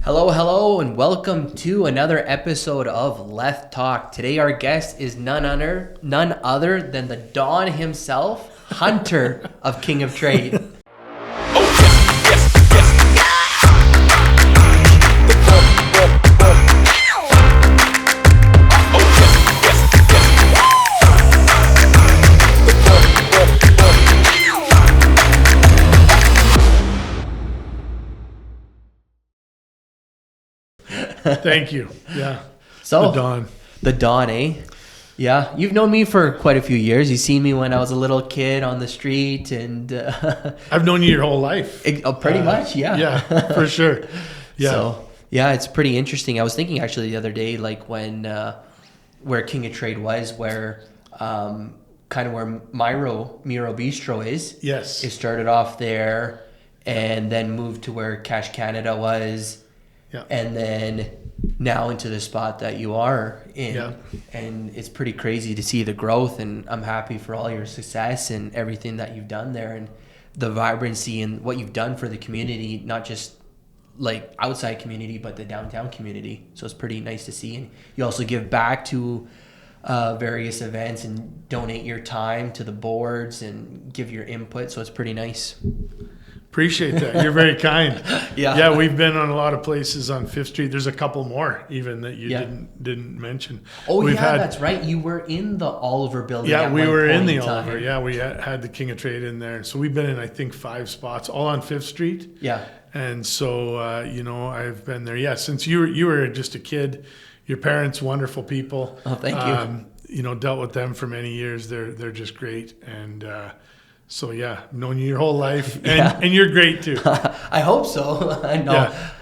Hello, and welcome to another episode of Leth Talk. Today our guest is none other than the Don himself, Hunter of King of Trade. Thank you. Yeah. So, the Don, eh? Yeah. You've known me for quite a few years. You've seen me when I was a little kid on the street, and I've known you your whole life. Pretty much, yeah. Yeah, for sure. Yeah. So, yeah, it's pretty interesting. I was thinking actually the other day, like when where King of Trade was, where kind of where Miro Bistro is. Yes. It started off there, and then moved to where Cash Canada was. Yeah. And then now into the spot that you are in. Yeah. And it's pretty crazy to see the growth, and I'm happy for all your success and everything that you've done there, and the vibrancy and what you've done for the community, not just like outside community, but the downtown community. So it's pretty nice to see. And you also give back to various events and donate your time to the boards and give your input. So it's pretty nice. Appreciate that. You're very kind. Yeah, we've been on a lot of places on 5th Street. There's a couple more even that you didn't mention. That's right. You were in the Oliver building. Yeah, we were in the Oliver. Yeah, we had the King of Trade in there. So we've been in, I think, 5 spots, all on 5th Street. Yeah. And so, I've been there. Yeah, since you were just a kid. Your parents, wonderful people. Oh, thank you. Dealt with them for many years. They're just great. And so, yeah, known you your whole life. And you're great, too. I hope so.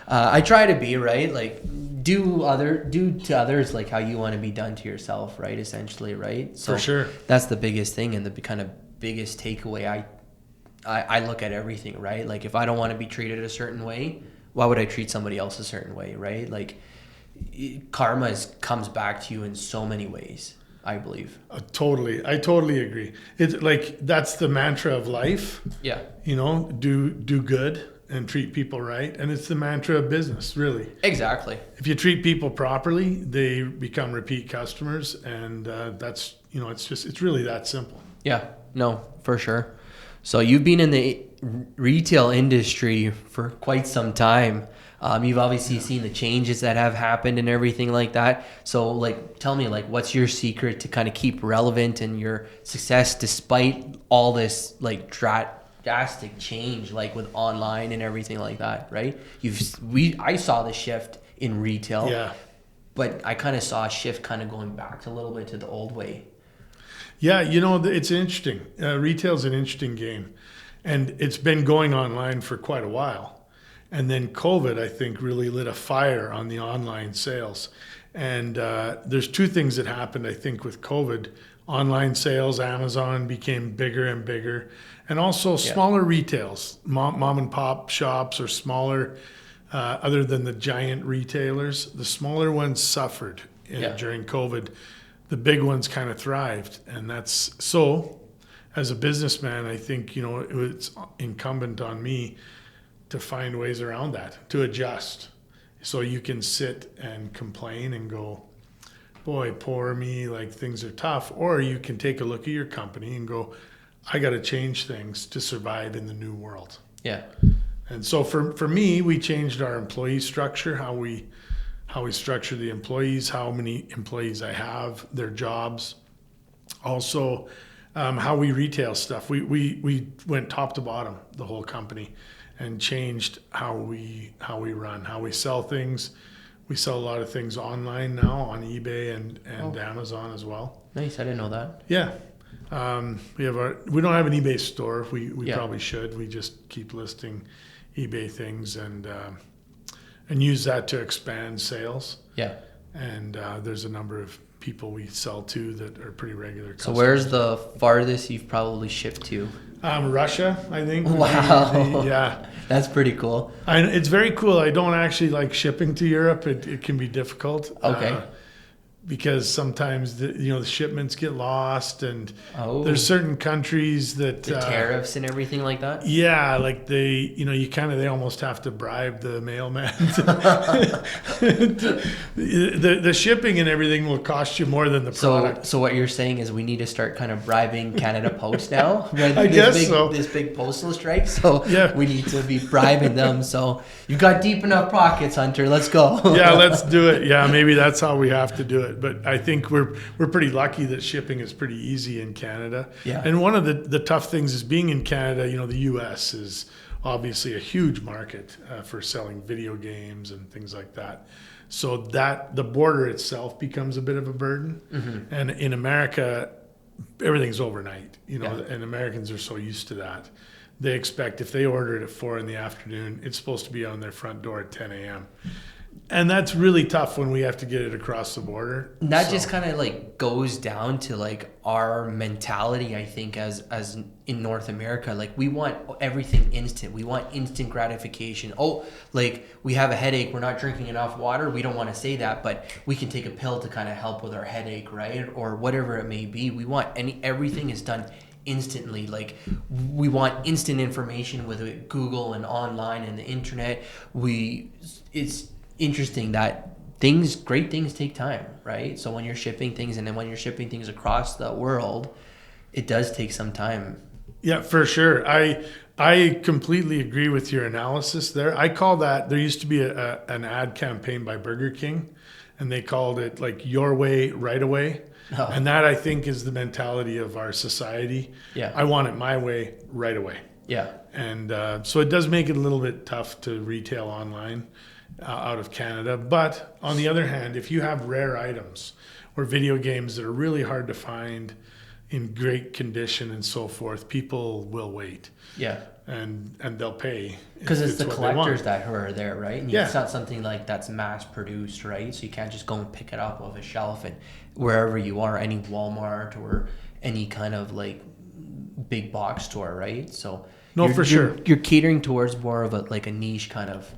I try to be, right? Like, do to others like how you want to be done to yourself, right? Essentially, right? So for sure. That's the biggest thing and the kind of biggest takeaway. I look at everything, right? Like, if I don't want to be treated a certain way, why would I treat somebody else a certain way, right? Like, karma comes back to you in so many ways, I believe. I totally agree. It's like, that's the mantra of life. Yeah. Do good and treat people right. And it's the mantra of business, really. Exactly. If you treat people properly, they become repeat customers. And that's, it's really that simple. Yeah, no, for sure. So you've been in the retail industry for quite some time. You've obviously seen the changes that have happened and everything like that. So, like, tell me, like, what's your secret to kind of keep relevant in your success despite all this, like, drastic change, like with online and everything like that, right? I saw the shift in retail, yeah, but I kind of saw a shift kind of going back a little bit to the old way. Yeah, it's interesting. Retail's an interesting game, and it's been going online for quite a while. And then COVID, I think, really lit a fire on the online sales. And there's 2 things that happened, I think, with COVID. Online sales, Amazon became bigger and bigger. And also smaller retails, mom and pop shops or smaller, other than the giant retailers. The smaller ones suffered during COVID. The big ones kind of thrived. And that's so, as a businessman, I think, it's incumbent on me to find ways around that, to adjust. So you can sit and complain and go, boy, poor me, like things are tough. Or you can take a look at your company and go, I got to change things to survive in the new world. Yeah. And so for me, we changed our employee structure, how we structure the employees, how many employees I have, their jobs. Also, how we retail stuff. We went top to bottom, the whole company, and changed how we run, how we sell things. We sell a lot of things online now on eBay and Amazon as well. Nice, I didn't know that. Yeah. We don't have an eBay store. We probably should. We just keep listing eBay things and use that to expand sales. Yeah. And there's a number of people we sell to that are pretty regular customers. So where's the farthest you've probably shipped to? Russia, I think. Wow. Yeah. That's pretty cool. It's very cool. I don't actually like shipping to Europe. It can be difficult. Okay. because sometimes the shipments get lost, and Oh, there's certain countries that the tariffs and everything like that. yeah, like they almost have to bribe the mailman. The shipping and everything will cost you more than the product. So what you're saying is we need to start kind of bribing Canada Post now. Right? I guess so. This big postal strike. So Yeah. we need to be bribing them. So you got deep enough pockets, Hunter. Let's go. Yeah, let's do it. Yeah, maybe that's how we have to do it. But I think we're pretty lucky that shipping is pretty easy in Canada. Yeah. And one of the tough things is being in Canada. The U.S. is obviously a huge market for selling video games and things like that. So that the border itself becomes a bit of a burden. Mm-hmm. And in America, everything's overnight. Yeah. And Americans are so used to that. They expect if they order it at 4 p.m, it's supposed to be on their front door at 10 a.m. And that's really tough when we have to get it across the border. And that just kind of like goes down to like our mentality, I think, as in North America. Like we want everything instant. We want instant gratification. Oh, like we have a headache, we're not drinking enough water. We don't want to say that, but we can take a pill to kind of help with our headache, right? Or whatever it may be. We want everything is done instantly. Like we want instant information with Google and online and the internet. It's interesting that great things take time, right? So when you're shipping things, and then when you're shipping things across the world, it does take some time. Yeah, for sure. I completely agree with your analysis there. I call that, there used to be an ad campaign by Burger King, and they called it like your way, right away. Oh. And that, I think, is the mentality of our society. Yeah. I want it my way, right away. Yeah. And so it does make it a little bit tough to retail online out of Canada. But on the other hand, if you have rare items or video games that are really hard to find in great condition and so forth, people will wait. Yeah. And they'll pay. Because it's the what they want. collectors that are there, right? And Yeah. it's not something like that's mass produced, right? So you can't just go and pick it up off a shelf and wherever you are, any Walmart or any kind of like big box store, right? So No, for sure. You're catering towards more of a niche kind of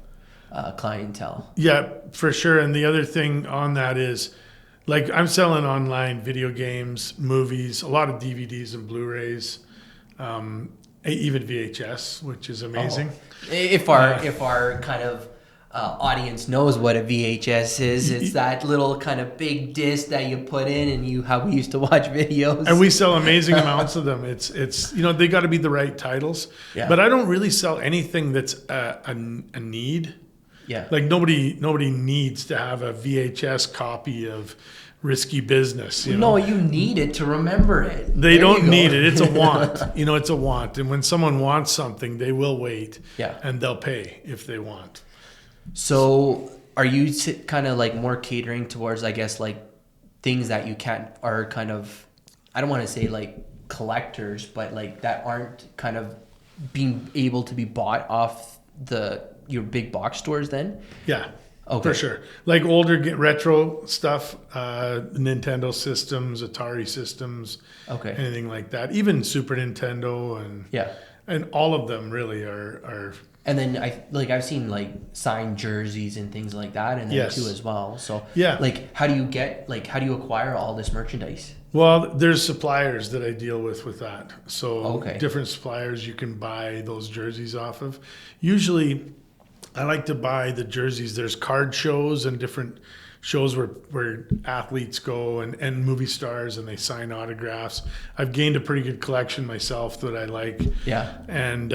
clientele. Yeah, for sure. And the other thing on that is, like, I'm selling online video games, movies, a lot of DVDs and Blu-rays, even VHS, which is amazing. Oh. If our kind of audience knows what a VHS is, it's that little kind of big disc that you put in, and how we used to watch videos. And we sell amazing amounts of them. It's they got to be the right titles. Yeah. But I don't really sell anything that's a need. Yeah. Like nobody needs to have a VHS copy of Risky Business. No, you need it to remember it. They There don't you go. need it. It's a want. It's a want. And when someone wants something, they will wait. Yeah. And they'll pay if they want. So are you kind of like more catering towards, I guess, like things that you can't, are kind of, I don't want to say like collectors, but like that aren't kind of being able to be bought off your big box stores then? Yeah. Okay. For sure. Like older retro stuff, Nintendo systems, Atari systems, Okay. anything like that. Even Super Nintendo Yeah. and all of them really are And then I've seen like signed jerseys and things like that in there Yes. too as well. So Yeah. like how do you acquire all this merchandise? well, there's suppliers that I deal with that. So Okay. different suppliers you can buy those jerseys off of. Usually I like to buy the jerseys. There's card shows and different shows where athletes go and movie stars and they sign autographs. I've gained a pretty good collection myself that I like. Yeah. And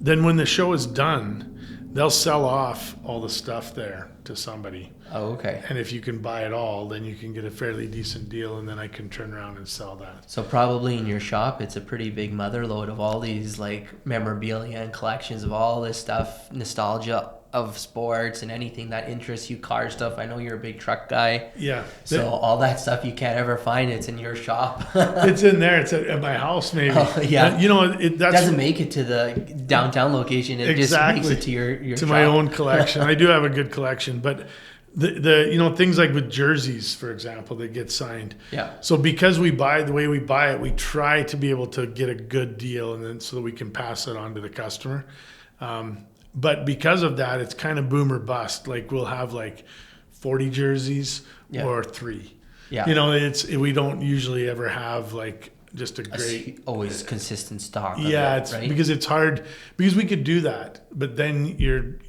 then when the show is done, they'll sell off all the stuff there to somebody. Oh, okay. And if you can buy it all, then you can get a fairly decent deal, and then I can turn around and sell that. So probably in your shop, it's a pretty big mother load of all these like memorabilia and collections of all this stuff, nostalgia of sports and anything that interests you, car stuff. I know you're a big truck guy. Yeah. So all that stuff you can't ever find, it's in your shop. It's in there. It's at my house, maybe. Oh, yeah. That's Doesn't make it to the downtown location. It Exactly. just makes it to your to shop. my own collection. I do have a good collection, but the things like with jerseys, for example, that get signed. Yeah. So because the way we buy it, we try to be able to get a good deal, and then so that we can pass it on to the customer. But because of that, it's kind of boom or bust. Like we'll have like 40 jerseys Yeah. or 3. Yeah. We don't usually ever have like just a great, always consistent stock. Yeah, of it's right? because it's hard, because we could do that, but then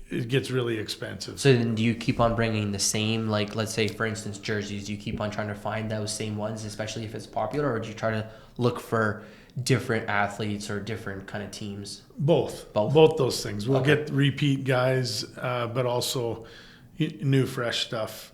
it gets really expensive. So then do you keep on bringing the same, like, let's say, for instance, jerseys, do you keep on trying to find those same ones, especially if it's popular, or do you try to look for different athletes or different kind of teams? Both those things. We'll get repeat guys, but also new fresh stuff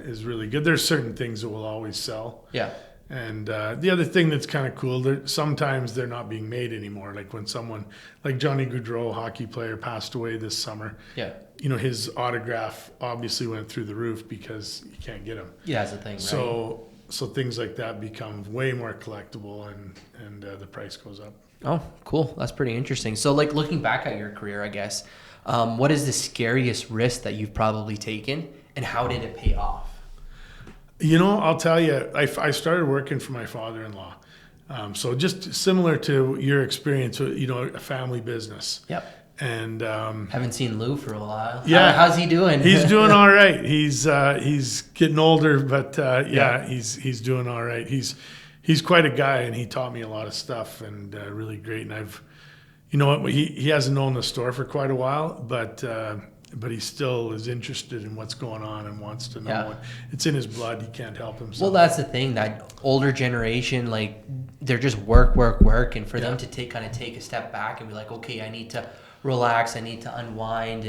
is really good. There's certain things that will always sell. Yeah. And the other thing that's kind of cool, sometimes they're not being made anymore. Like when someone like Johnny Gaudreau, hockey player, passed away this summer. Yeah. His autograph obviously went through the roof because you can't get them. Yeah, that's the thing, right? So things like that become way more collectible, and the price goes up. Oh, cool. That's pretty interesting. So, like, looking back at your career, I guess, what is the scariest risk that you've probably taken, and how did it pay off? I'll tell you, I started working for my father-in-law. So just similar to your experience, a family business. Yep. And haven't seen Lou for a while. Yeah. How's he doing? He's doing all right. He's getting older, but he's doing all right. He's quite a guy, and he taught me a lot of stuff, and really great. And he hasn't owned the store for quite a while, but he still is interested in what's going on and wants to know. Yeah. It's in his blood. He can't help himself. Well, that's the thing. That older generation, like, they're just work, and for them to take a step back and be like, okay, I need to relax, I need to unwind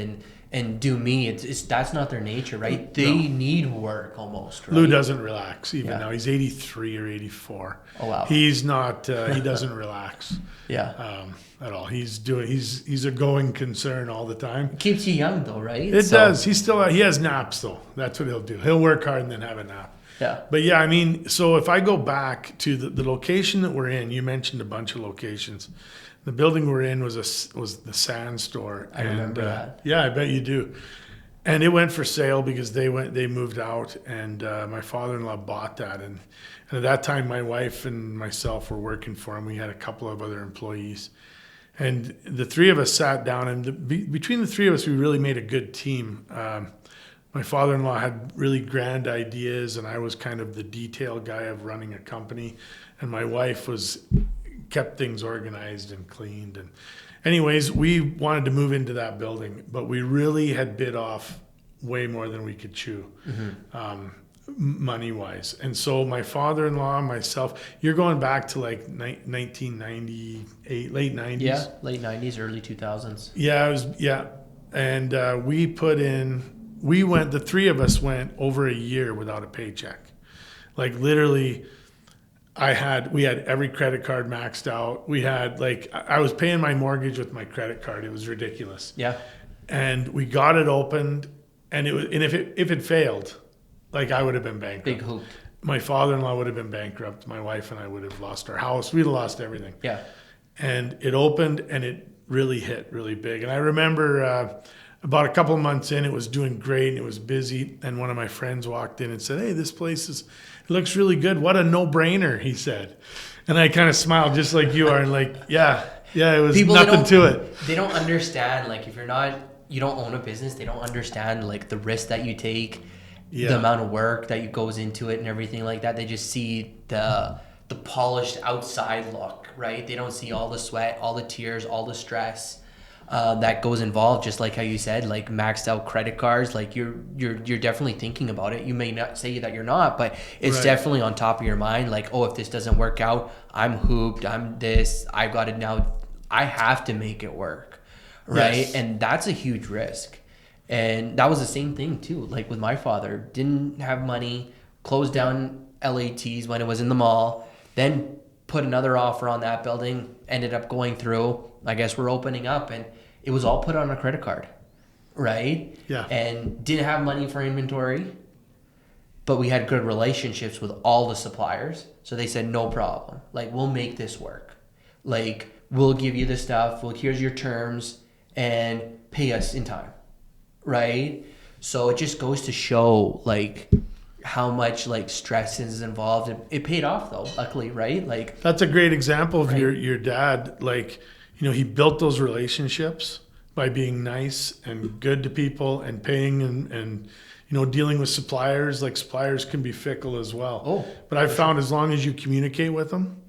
and do me. It's that's not their nature, right? They need work almost. Right? Lou doesn't relax even now. Yeah. He's 83 or 84. Oh wow. He's not. He doesn't relax. Yeah. At all. He's a going concern all the time. It keeps you young though, right? It does. He has naps though. That's what he'll do. He'll work hard and then have a nap. Yeah. But yeah, I mean, so if I go back to the location that we're in, you mentioned a bunch of locations. The building we're in was the Sand Store. I remember that. Yeah, I bet you do. And it went for sale because they moved out, and my father-in-law bought that. And at that time, my wife and myself were working for him. We had a couple of other employees. And the three of us sat down, and between the three of us, we really made a good team. My father-in-law had really grand ideas, and I was kind of the detail guy of running a company. And my wife kept things organized and cleaned. And anyways, we wanted to move into that building, but we really had bit off way more than we could chew. Money-wise. And so my father-in-law, myself, you're going back to like 1998, late 90s. Yeah, late 90s, early 2000s. Yeah. And the three of us went over a year without a paycheck. Like literally, we had every credit card maxed out. We had I was paying my mortgage with my credit card. It was ridiculous. Yeah. And we got it opened, and if it failed, I would have been bankrupt. Big hoop. My father-in-law would have been bankrupt. My wife and I would have lost our house. We'd have lost everything. Yeah. And it opened, and it really hit really big. And I remember about a couple of months in, it was doing great, and it was busy. And one of my friends walked in and said, "Hey, this place it looks really good. What a no-brainer," he said. And I kind of smiled just like you are, and yeah, it was nothing to it. They don't understand, if you don't own a business, they don't understand the risk that you take. The amount of work that goes into it and everything like that. They just see the polished outside look, right? They don't see all the sweat, all the tears, all the stress that goes involved. Just like how you said, maxed out credit cards. You're definitely thinking about it. You may not say that you're not, but it's definitely on top of your mind. If this doesn't work out, I'm hooped. I'm this. I've got it now. I have to make it work, right? Yes. And that's a huge risk. And that was the same thing too. With my father, didn't have money, closed down LATs when it was in the mall, then put another offer on that building, ended up going through. I guess we're opening up, and it was all put on a credit card, right? Yeah. And didn't have money for inventory, but we had good relationships with all the suppliers. So they said, no problem. We'll make this work. We'll give you the stuff. Here's your terms, and pay us in time. Right? So it just goes to show how much stress is involved. It paid off though, luckily, right? That's a great example of your dad. He built those relationships by being nice and good to people and paying and dealing with suppliers. Like, suppliers can be fickle as well. Oh, but I've found as long as you communicate with them,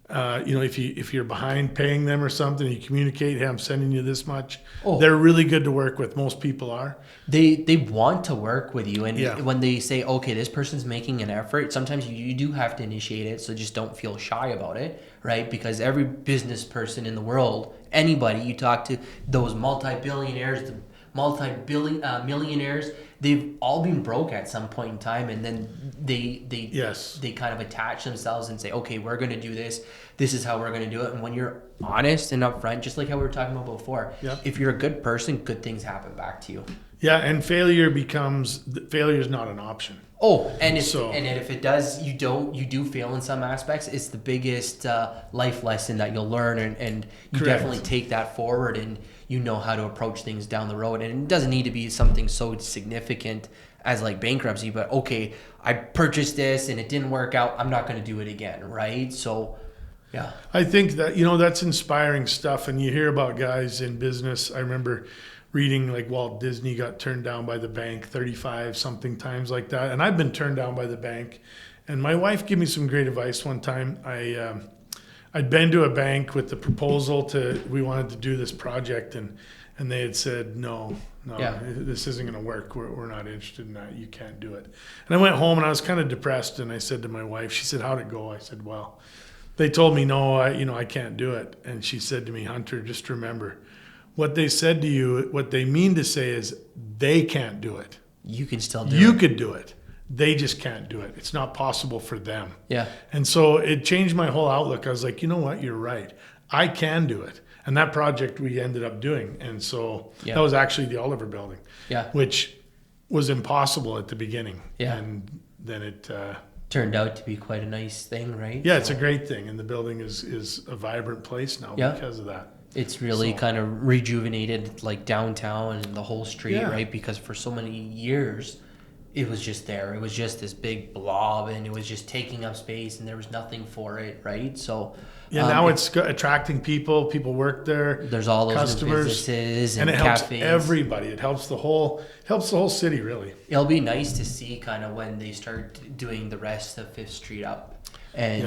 if you're behind paying them or something, you communicate, hey, I'm sending you this much. Oh. They're really good to work with. Most people are. They want to work with you, and Yeah. when they say, okay, this person's making an effort, sometimes you do have to initiate it. So just don't feel shy about it, right? Because every business person in the world, anybody you talk to, those multi-billionaires, the millionaires, they've all been broke at some point in time, and then they kind of attach themselves and say, okay, we're going to do this. This is how we're going to do it. And when you're honest and upfront, just like how we were talking about before, if you're a good person, good things happen back to you. Yeah, and failure is not an option. Oh, and if it does, you do fail in some aspects. It's the biggest life lesson that you'll learn, and you Correct. definitely take that forward, and you know how to approach things down the road. And it doesn't need to be something so significant as like bankruptcy, but okay, I purchased this and it didn't work out. I'm not going to do it again, right? So, yeah. I think that, that's inspiring stuff. And you hear about guys in business. I remember reading like Walt Disney got turned down by the bank 35 something times like that. And I've been turned down by the bank. And my wife gave me some great advice one time. I'd been to a bank with the proposal we wanted to do this project, and they had said, no, this isn't going to work. We're not interested in that. You can't do it. And I went home and I was kind of depressed, and I said to my wife, she said, how'd it go? I said, well, they told me, no, I can't do it. And she said to me, Hunter, just remember, what they said to you, what they mean to say is they can't do it. You can still do it. You could do it. They just can't do it. It's not possible for them. Yeah. And so it changed my whole outlook. I was like, you know what? You're right. I can do it. And that project we ended up doing. And so that was actually the Oliver Building, which was impossible at the beginning. Yeah. And then it turned out to be quite a nice thing, right? Yeah, it's a great thing. And the building is a vibrant place now because of that. It's really kind of rejuvenated like downtown and the whole street, right? Because for so many years, it was just there. It was just this big blob, and it was just taking up space, and there was nothing for it, right? So now it's attracting people. People work there. There's all those customers, new businesses and it cafes. Helps everybody. It helps the whole city, really. It'll be nice to see kind of when they start doing the rest of Fifth Street up, and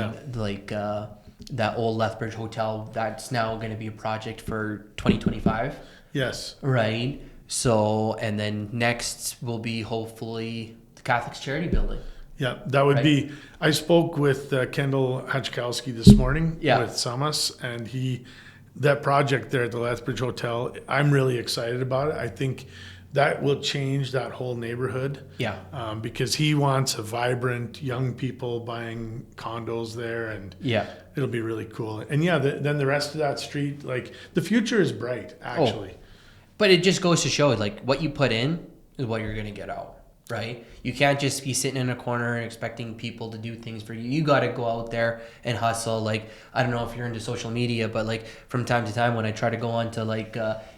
that old Lethbridge hotel. That's now going to be a project for 2025. Yes. Right. So, and then next will be hopefully the Catholics Charity Building. Yeah, that would be. I spoke with Kendall Hachkowski this morning with Samas, and that project there at the Lethbridge Hotel, I'm really excited about it. I think that will change that whole neighborhood. Yeah. Because he wants a vibrant young people buying condos there, and it'll be really cool. And then the rest of that street, like the future is bright, actually. Oh. But it just goes to show, like, what you put in is what you're going to get out, right? You can't just be sitting in a corner and expecting people to do things for you. You got to go out there and hustle. Like, I don't know if you're into social media, but, like, from time to time when I try to go onto, like,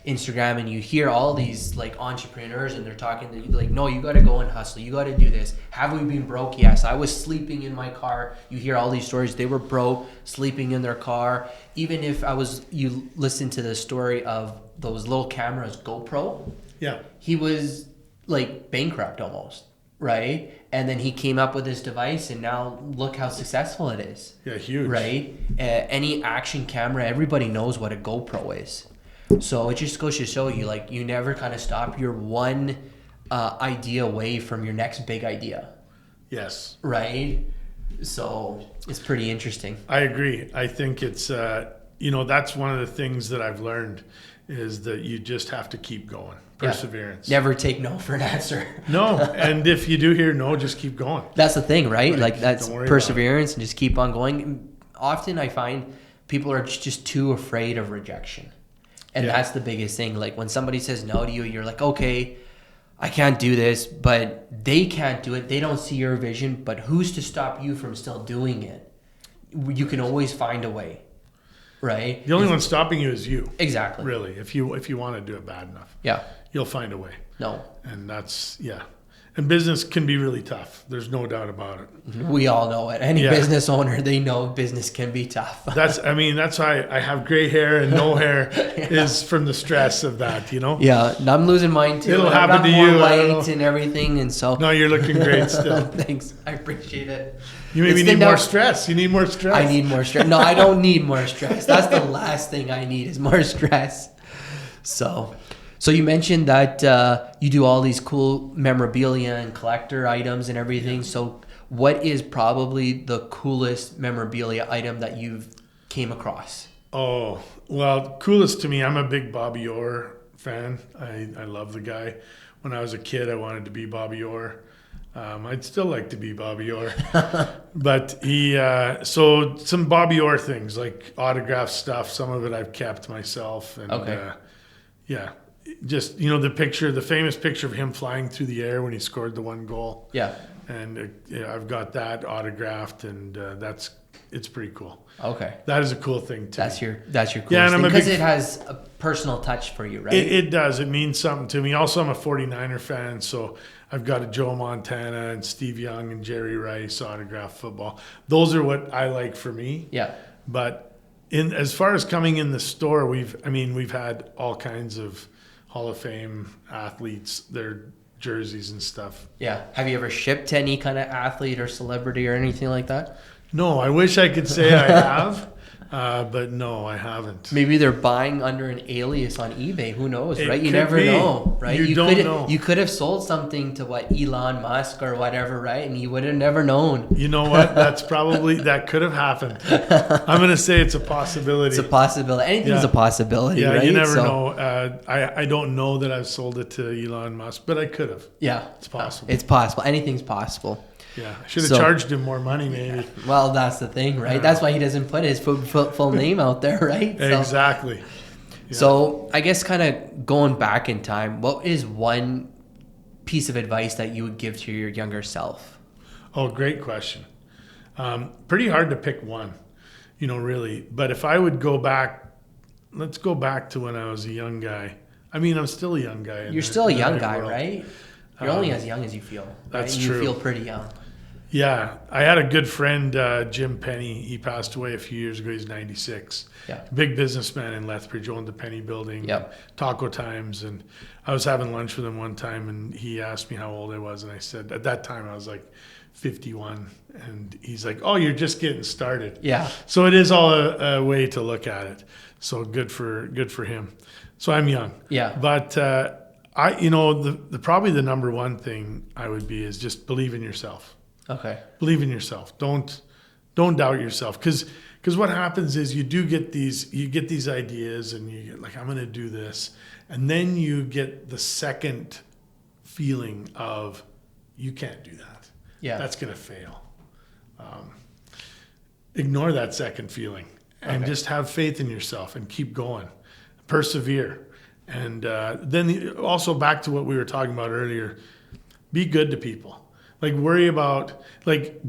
Instagram, and you hear all these, like, entrepreneurs, and they're talking to you, like, no, you got to go and hustle. You got to do this. Have we been broke? Yes. I was sleeping in my car. You hear all these stories. They were broke, sleeping in their car. Even if you listen to the story of those little cameras, GoPro. Yeah. He was like bankrupt almost, right? And then he came up with this device, and now look how successful it is. Yeah, huge. Right? Any action camera, everybody knows what a GoPro is. So it just goes to show you, like, you never kind of stop. You're one idea away from your next big idea. Yes. Right? So it's pretty interesting. I agree. I think it's, that's one of the things that I've learned is that you just have to keep going. Perseverance. Never take no for an answer. No. And if you do hear no, just keep going. That's the thing, right? Like that's perseverance and just keep on going. Often I find people are just too afraid of rejection. And that's the biggest thing. Like when somebody says no to you, you're like, okay, I can't do this, but they can't do it. They don't see your vision, but who's to stop you from still doing it? You can always find a way. Right. The only one stopping you is you. Exactly. Really, if you want to do it bad enough. Yeah. You'll find a way. No. And that's And business can be really tough. There's no doubt about it. We all know it. Any Yeah. business owner, they know business can be tough. That's why I have gray hair and no hair is from the stress of that, you know? Yeah, and I'm losing mine too. It'll I've happen got to more you, I don't white know. and everything, and so. No, you're looking great still. Thanks, I appreciate it. You maybe It's need the more next- stress. You need more stress. I need more stress. No, I don't need more stress. That's the last thing I need is more stress. So you mentioned that you do all these cool memorabilia and collector items and everything. So what is probably the coolest memorabilia item that you've came across? Oh, well, coolest to me, I'm a big Bobby Orr fan. I love the guy. When I was a kid, I wanted to be Bobby Orr. I'd still like to be Bobby Orr. But so some Bobby Orr things, like autograph stuff, some of it I've kept myself. And, Okay. yeah, just, the famous picture of him flying through the air when he scored the one goal. Yeah. And I've got that autographed, and it's pretty cool. Okay. That is a cool thing too. That's your coolest Yeah, and I'm thing a because big- it has a personal touch for you, right? It does. It means something to me. Also, I'm a 49er fan, so I've got a Joe Montana and Steve Young and Jerry Rice autographed football. Those are what I like for me. Yeah. But as far as coming in the store, we've had all kinds of Hall of Fame athletes, their jerseys and stuff. Yeah. Have you ever shipped to any kind of athlete or celebrity or anything like that? No, I wish I could say I have, but no, I haven't. Maybe they're buying under an alias on eBay. Who knows, It right? You could never be. know, right? You don't could know. You could have sold something to Elon Musk or whatever, right? And you would have never known. You know what? That could have happened. I'm going to say it's a possibility. It's a possibility. Anything's Yeah. a possibility, Yeah, right? you never So, know. I don't know that I've sold it to Elon Musk, but I could have. Yeah. It's possible. It's possible. Anything's possible. Yeah, I should have So- charged him more money, maybe. Well, that's the thing, right? Yeah. That's why he doesn't put his full name out there, right? So- Exactly. Yeah. So I guess kind of going back in time, what is one piece of advice that you would give to your younger self? Oh, great question. Pretty hard to pick one, really. But if I would go back, let's go back to when I was a young guy. I mean, I'm still a young guy. You're still a young right guy, world. right? You're only as young as you feel. That's right? true. You feel pretty young. Yeah, I had a good friend, Jim Penny. He passed away a few years ago. He's 96. Yeah. Big businessman in Lethbridge, owned the Penny Building, Yep. Taco Times. And I was having lunch with him one time, and he asked me how old I was. And I said, at that time, I was like 51. And he's like, oh, you're just getting started. Yeah. So it is all a way to look at it. So good for him. So I'm young. Yeah. But probably the number one thing I would be is just believe in yourself. Okay. Believe in yourself. Don't doubt yourself. Because what happens is you get these ideas, and you get like, I'm going to do this, and then you get the second feeling of you can't do that. Yeah. That's going to fail. Ignore that second feeling and Okay. just have faith in yourself and keep going. Persevere. And then also back to what we were talking about earlier, be good to people. Like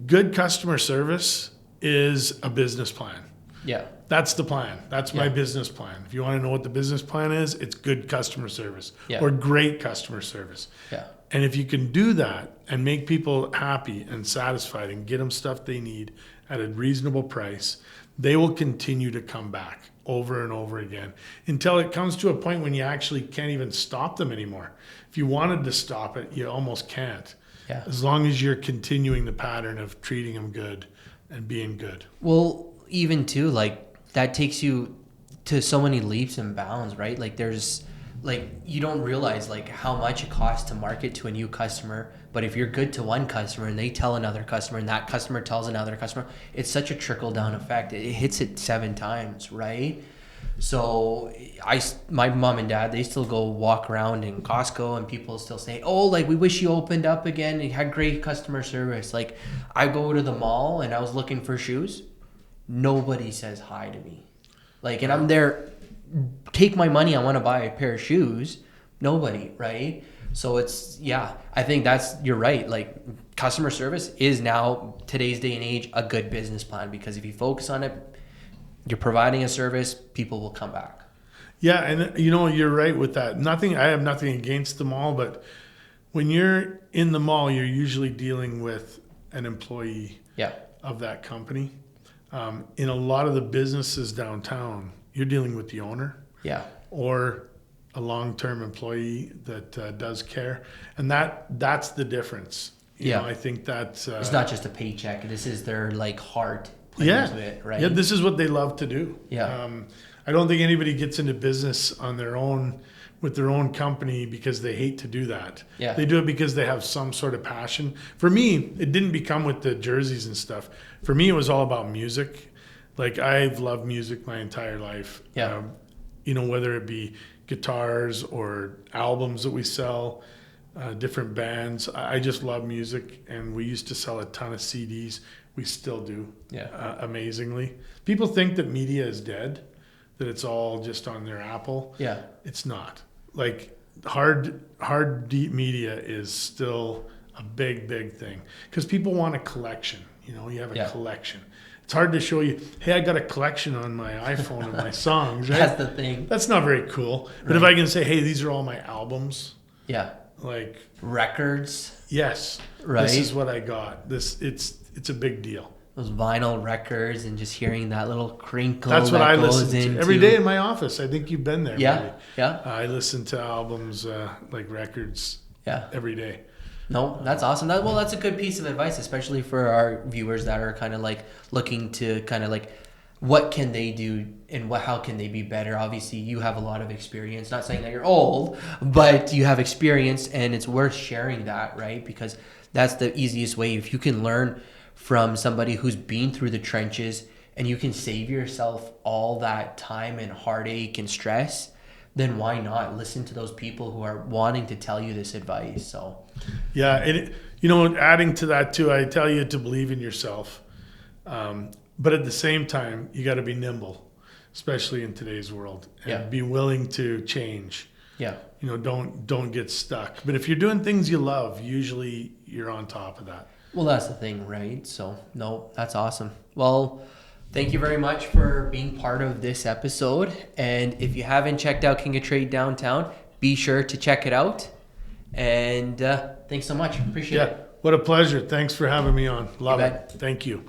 good customer service is a business plan. Yeah. That's the plan. That's my Yeah. business plan. If you want to know what the business plan is, it's good customer service Yeah. or great customer service. Yeah. And if you can do that and make people happy and satisfied and get them stuff they need at a reasonable price, they will continue to come back over and over again until it comes to a point when you actually can't even stop them anymore. If you wanted to stop it, you almost can't. Yeah. As long as you're continuing the pattern of treating them good and being good. Well, even too, like that takes you to so many leaps and bounds, right? Like there's you don't realize like how much it costs to market to a new customer, but if you're good to one customer and they tell another customer and that customer tells another customer, it's such a trickle down effect. It hits it 7 times, right? So my mom and dad, they still go walk around in Costco and people still say, oh, like we wish you opened up again. You had great customer service. Like I go to the mall and I was looking for shoes. Nobody says hi to me. Like, and I'm there, take my money. I want to buy a pair of shoes. Nobody, right? So I think you're right. Like customer service is now today's day and age a good business plan because if you focus on it, you're providing a service, people will come back. Yeah, and you're right with that. I have nothing against them all, but when you're in the mall, you're usually dealing with an employee Yeah. of that company. In a lot of the businesses downtown, you're dealing with the owner Yeah. or a long-term employee that does care, and that's the difference. You know, I think that's it's not just a paycheck. This is their like heart put yeah, into it, right? yeah. This is what they love to do. Yeah. I don't think anybody gets into business on their own with their own company because they hate to do that. Yeah. They do it because they have some sort of passion. For me, it didn't become with the jerseys and stuff. For me, it was all about music. Like, I've loved music my entire life. Yeah. You know, whether it be guitars or albums that we sell, different bands. I just love music, and we used to sell a ton of CDs. We still do. Yeah. Amazingly. People think that media is dead, that it's all just on their Apple. Yeah. It's not. Like, deep media is still a big thing because people want a collection. You know, you have a collection. It's hard to show you, hey, I got a collection on my iPhone of my songs, right? That's the thing. That's not very cool. But if I can say, hey, these are all my albums, Yeah. like, records. yes, Right. this is what I got. It's a big deal. Those vinyl records and just hearing that little crinkle. That's what that I goes listen to into every day in my office. I think you've been there. Yeah. Maybe. Yeah. I listen to albums, like records, Yeah. every day. No, that's awesome. That's a good piece of advice, especially for our viewers that are kind of like looking to kind of like, what can they do and how can they be better? Obviously, you have a lot of experience. Not saying that you're old, but you have experience, and it's worth sharing that, right? Because that's the easiest way. If you can learn from somebody who's been through the trenches, and you can save yourself all that time and heartache and stress, then why not listen to those people who are wanting to tell you this advice? So, yeah, and you know, adding to that too, I tell you to believe in yourself, but at the same time, you got to be nimble, especially in today's world, and be willing to change. Yeah. You know, don't get stuck. But if you're doing things you love, usually you're on top of that. Well, that's the thing, right? So, no, that's awesome. Well, thank you very much for being part of this episode. And if you haven't checked out King of Trade Downtown, be sure to check it out. And thanks so much. Appreciate it. What a pleasure. Thanks for having me on. Love You it. bet. Thank you.